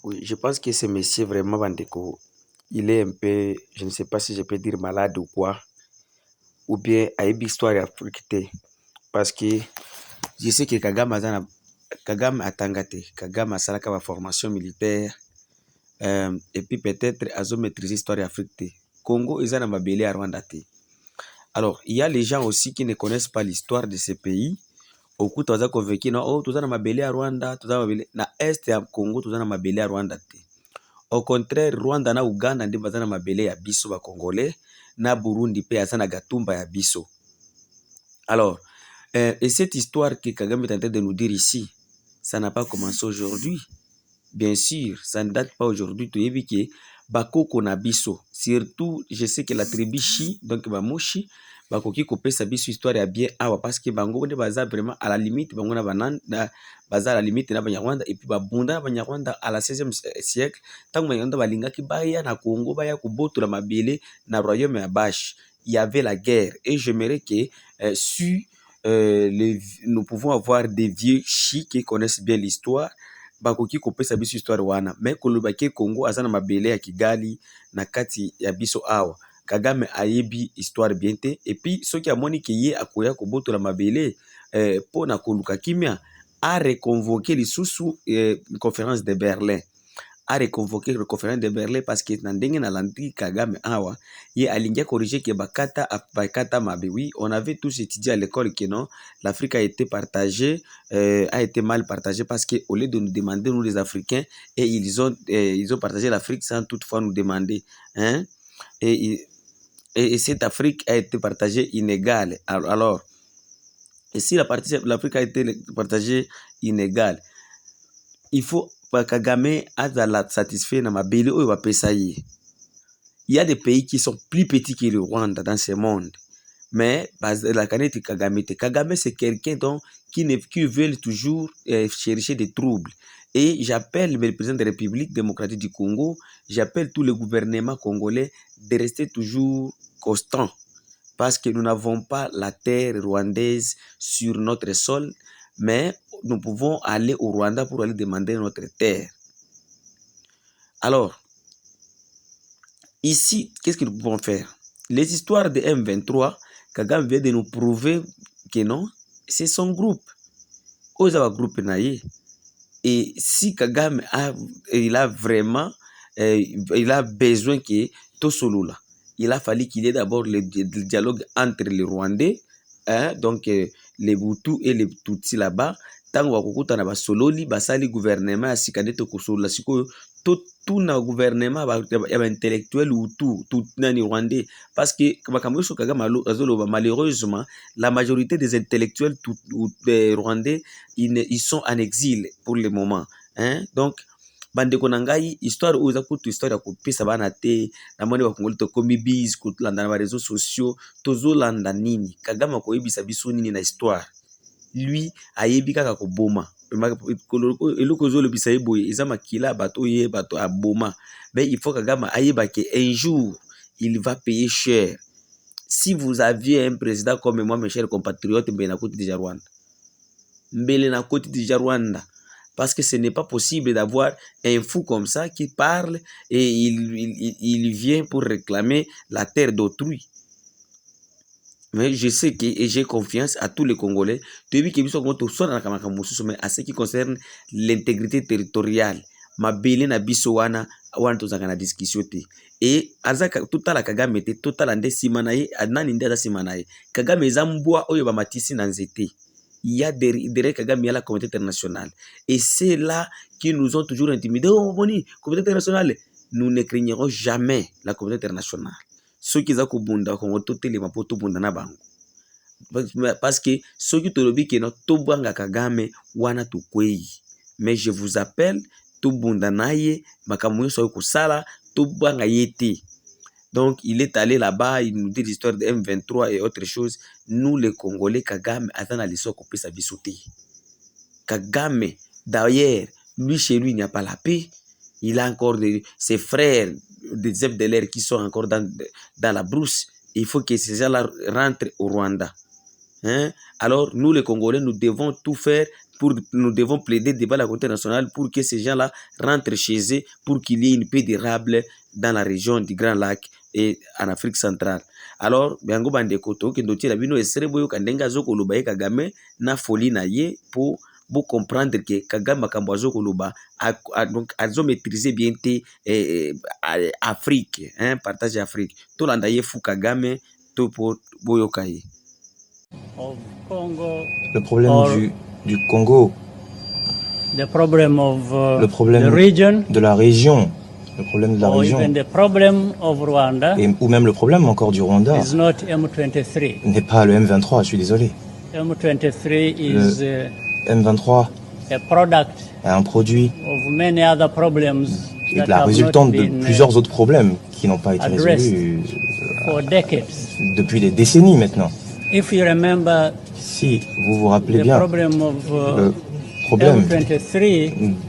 Oui, je pense que ce monsieur vraiment Bandeko, il est un peu, je ne sais pas si je peux dire malade ou quoi, ou bien a une histoire africaine. Parce que je sais que Kagame a tangate, Kagame a salaka la formation militaire, et puis peut-être a maîtrisé l'histoire africaine. Congo, ils ont ma mabele à Rwanda. Alors, il y a les gens aussi qui ne connaissent pas l'histoire de ce pays. Au coup, tu as convaincu, non, oh, tu as mabele à Rwanda, tu as mabele, na Est ya Congo, tu as mabele à Rwanda. Au contraire, Rwanda na Uganda nde baza na mabele ya biso ba Congolais, na Burundi pe aza na gatumba ya biso. Alors, et cette histoire que Kagame est en train de nous dire ici, ça n'a pas commencé aujourd'hui. Bien sûr, ça ne date pas aujourd'hui. Tu as vu que bakoko na biso, surtout, je sais que la tribu Chi, donc bamushi, bakoki kopesa biso histoire ya bien awa parce que bango nde baza vraiment à la limite, bango na bananda baza à la limite na Banyarwanda et puis babunda na Banyarwanda à la 16e siècle, tango Banyarwanda balingaki baya na Congo baya kubotola mabele na royaume ya Bash. Il y avait la guerre et j'aimerais que nous pouvons avoir des vieux Chi qui connaissent bien l'histoire bakoki kopesa biso histoire wana mais koloba ke Congo aza na mabele ya Kigali na kati ya biso awa Kagame ayebi histoire bien te et puis soki amoni ke ye akoya kobotola mabele po na koluka kimia a reconvoqué lisusu conférence de Berlin a reconvoqué la conférence de Berlin parce que na ndenge na landi Kagame awa ye alingia corriger que bakata mabe. Oui, on avait tous étudié à l'école que non, l'Afrique a été partagée, a été mal partagée parce que au lieu de nous demander nous les Africains et ils ont partagé l'Afrique sans toutefois nous demander, hein, et cette Afrique a été partagée inégale. Alors, et si l'Afrique a été partagée inégale, il faut Kagame azala satisfait na mabele oyo bapesa ye. Il y a des pays qui sont plus petits que le Rwanda dans ce monde. Mais la canette Kagame, c'est quelqu'un qui veut toujours chercher des troubles. Et j'appelle le président de la République démocratique du Congo, j'appelle tout le gouvernement congolais de rester toujours constant. Parce que nous n'avons pas la terre rwandaise sur notre sol, mais nous pouvons aller au Rwanda pour aller demander notre terre. Alors, ici, qu'est-ce que nous pouvons faire? Les histoires de M23, Kagame vient de nous prouver que non, c'est son groupe. Ozawa groupe naïe. Et si Kagame il a vraiment, il a besoin que tout solo il a fallu qu'il y ait d'abord le dialogue entre les Rwandais, hein, donc les Hutus et les Tutsis là-bas. Tant wakukuta na basololi basali gouvernement ya sika ndeto kosolola sikoyo tout na gouvernement ya intellectuel Hutu tout nani Rwandais parce que makambo so Kagame azoloba malheureusement la majorité des intellectuels rwandais ils sont en exil pour le moment, hein, donc bandeko na ngai histoire oyo eza kutu histoire ya kopesa bana te na moni bakongoli tokomi bise kolanda na bareseaux sociaux tozolanda nini Kagame akoyebisa biso nini na histoire lui ayebi kaka koboma eloko ezolobisa ye boye eza makila bato ye bato aboma mais il faut Kagame ayeba que un jour il va payer cher. Si vous aviez un président comme moi mes chers compatriotes mbele na koti deja Rwanda mbele na koti deja Rwanda. Parce que ce n'est pas possible d'avoir un fou comme ça qui parle et il vient pour réclamer la terre d'autrui. Mais je sais que et j'ai confiance à tous les Congolais. Mais à ce qui concerne l'intégrité territoriale, ma belle na biso wana tozanga na discussion te. Et azaka totala Kagame te totala nde simanaye anani nde za simanaye. Kagame zambwa oyo ba matisi na nzete. Il y a derrière Kagame, il y a la communauté internationale. Et c'est là qu'ils nous ont toujours intimidés. Oh, boni, communauté internationale. Nous ne craignerons jamais la communauté internationale. Ceux qui ont bunda, qui ont tout les mapoto bunda na bango. Parce que ceux qui te le disent que non, tout banga Kagame, wana tu kwei. Mais je vous appelle, tout bunda naye, makamuyo soyo kusala, tout banga yeti. Donc, il est allé là-bas, il nous dit l'histoire de M23 et autre chose. Nous, les Congolais, Kagame, attend à l'histoire qu'on peut s'abissouter. Kagame, d'ailleurs, lui, chez lui, il n'y a pas la paix. Il a encore ses frères, des FDLR qui sont encore dans la brousse. Il faut que ces gens-là rentrent au Rwanda. Hein? Alors, nous, les Congolais, nous devons tout faire nous devons plaider devant la communauté nationale pour que ces gens-là rentrent chez eux, pour qu'il y ait une paix durable dans la région du Grand Lac et en Afrique centrale. Alors, Biango Bandeko, Tokendoti, la Bino, Esreboyo, Kandenga, Zoko, Lubaye, Kagame, na folie na ye, pour comprendre que Kagame Kambazo Koluba donc ils ont maîtrisé bien Afrique, hein, partage Afrique. Tout l'andaye fou Kagame, tout pour Boyokaye. Le problème du Congo, le problème de la région, le problème de la région, ou même le problème encore du Rwanda, n'est pas le M23, je suis désolé. M23 M23 est un produit et la résultante de plusieurs autres problèmes qui n'ont pas été résolus depuis des décennies maintenant. Si vous vous rappelez bien, le problème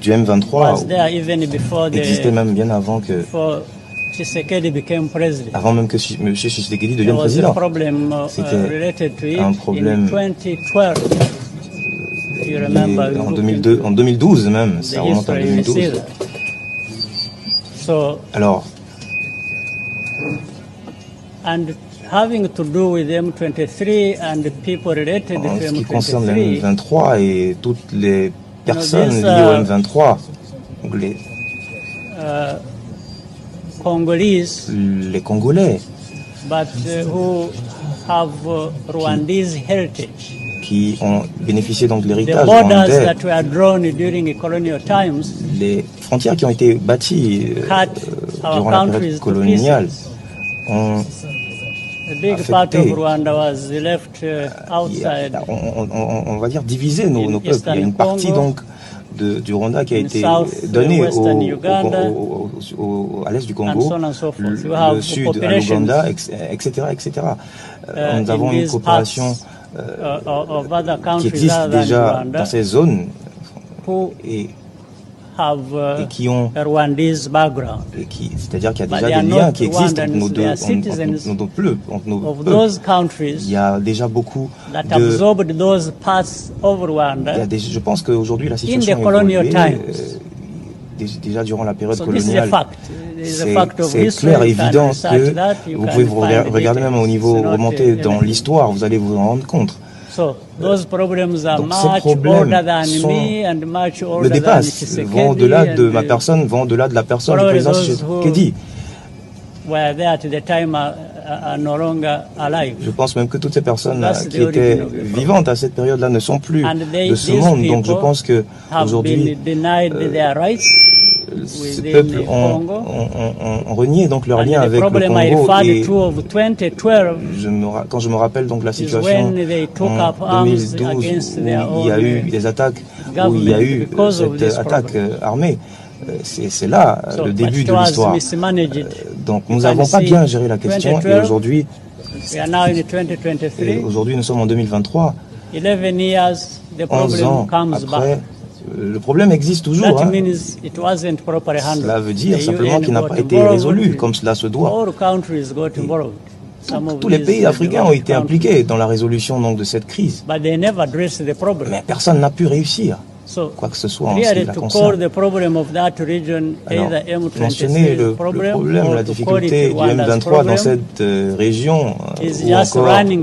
du M23 existait même bien avant même que M. Tshisekedi devienne président. C'était un problème en 2012 même, ça remonte en 2012. Alors, having to do with M23 and the people related to en ce qui M23, concerne le M23 et toutes les personnes liées au M23, donc Congolese, les Congolais, but who have Rwandese heritage. Qui ont bénéficié donc de l'héritage rwandais, les frontières qui ont été bâties durant la période coloniale ont affecté, on va dire diviser nos peuples. Il y a une partie donc du Rwanda qui a été donnée à l'est du Congo, le sud à l'Ouganda, etc. Nous avons une coopération qui existe déjà dans ces zones et qui ont c'est-à-dire qu'il y a déjà des liens qui existent entre nos deux peuples. Il y a déjà beaucoup je pense qu'aujourd'hui la situation a évolué déjà durant la période coloniale. C'est clair et évident que vous pouvez vous regarder même au niveau remonté dans l'histoire, vous allez vous en rendre compte. Donc ces problèmes me dépassent, vont au-delà de ma personne, vont au-delà de la personne du président Tshisekedi. Je pense même que toutes ces personnes qui étaient vivantes à cette période-là ne sont plus de ce monde. Donc je pense qu'aujourd'hui, ces peuples ont renié donc leur lien avec le Congo. Et quand je me rappelle donc la situation en 2012 où il y a eu des attaques, où il y a eu cette attaque armée, c'est là le début de l'histoire. Donc nous n'avons pas bien géré la question et aujourd'hui nous sommes en 2023, 11 ans après. Le problème existe toujours. Cela veut dire simplement qu'il n'a pas été résolu comme cela se doit. Tous les pays africains ont été impliqués dans la résolution donc, de cette crise. Mais personne n'a pu réussir quoi que ce soit en ce qui la concerne. Alors, mentionner le problème, la difficulté du M23 dans cette région, ou encore, il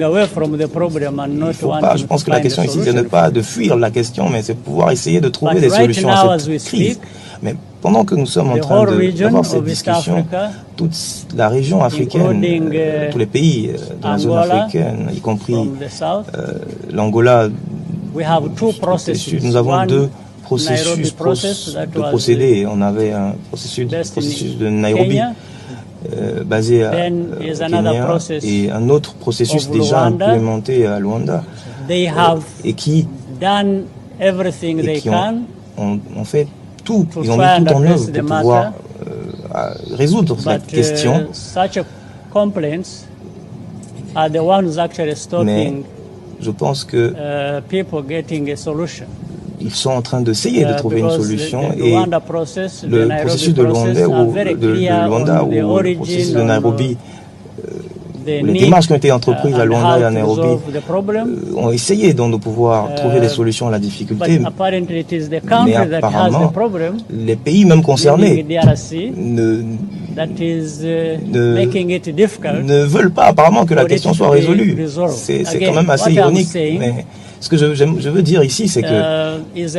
faut pas, je pense que la question ici, c'est de fuir la question, mais c'est pouvoir essayer de trouver des solutions à cette crise. Mais pendant que nous sommes en train d'avoir cette discussion, toute la région africaine, tous les pays de la zone africaine, y compris l'Angola, nous avons deux processus de procédés. On avait un processus de Nairobi basé à Kenya et un autre processus déjà implémenté à Luanda et qui ont fait tout, ils ont mis tout en œuvre pour pouvoir résoudre cette question. Mais je pense que ils sont en train d'essayer de trouver une solution et le processus de Luanda ou le processus de Nairobi Les démarches qui ont été entreprises à Luanda et à Nairobi ont essayé donc de pouvoir trouver des solutions à la difficulté. Mais apparemment, les pays même concernés ne veulent pas apparemment que la question soit résolue. C'est quand même assez ironique. Mais ce que je veux dire ici, c'est que c'est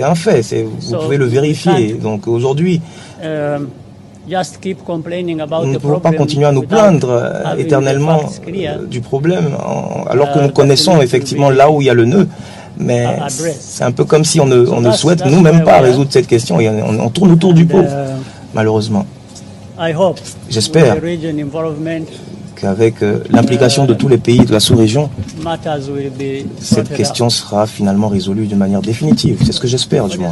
un fait, vous pouvez le vérifier. Donc aujourd'hui, nous ne pouvons pas continuer à nous plaindre éternellement du problème, alors que nous connaissons effectivement là où il y a le nœud. Mais c'est un peu comme si on ne souhaite nous-mêmes pas résoudre cette question et on tourne autour du pot, malheureusement. J'espère qu'avec l'implication de tous les pays de la sous-région, cette question sera finalement résolue de manière définitive. C'est ce que j'espère, du moins.